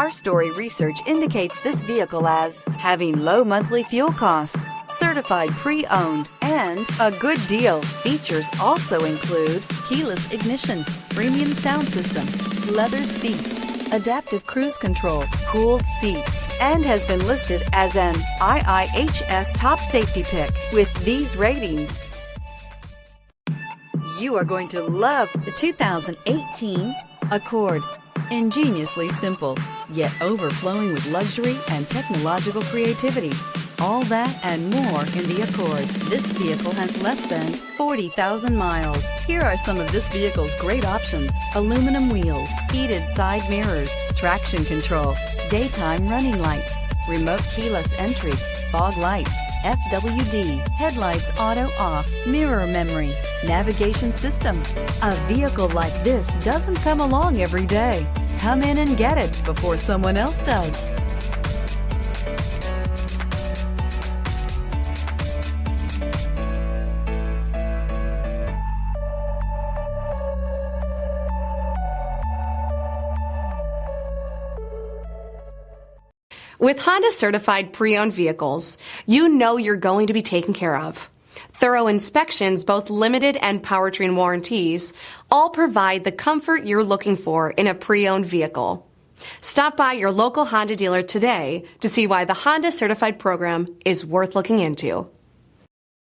Car Story research indicates this vehicle as having low monthly fuel costs, certified pre-owned, and a good deal. Features also include keyless ignition, premium sound system, leather seats, adaptive cruise control, cooled seats, and has been listed as an IIHS top safety pick. With these ratings, you are going to love the 2018 Accord. Ingeniously simple, yet overflowing with luxury and technological creativity. All that and more in the Accord. This vehicle has less than 40,000 miles. Here are some of this vehicle's great options: aluminum wheels, heated side mirrors, traction control, daytime running lights, remote keyless entry, fog lights, FWD, headlights auto off, mirror memory, navigation system. A vehicle like this doesn't come along every day. Come in and get it before someone else does. With Honda certified pre-owned vehicles, you know you're going to be taken care of. Thorough inspections, both limited and powertrain warranties, all provide the comfort you're looking for in a pre-owned vehicle. Stop by your local Honda dealer today to see why the Honda certified program is worth looking into.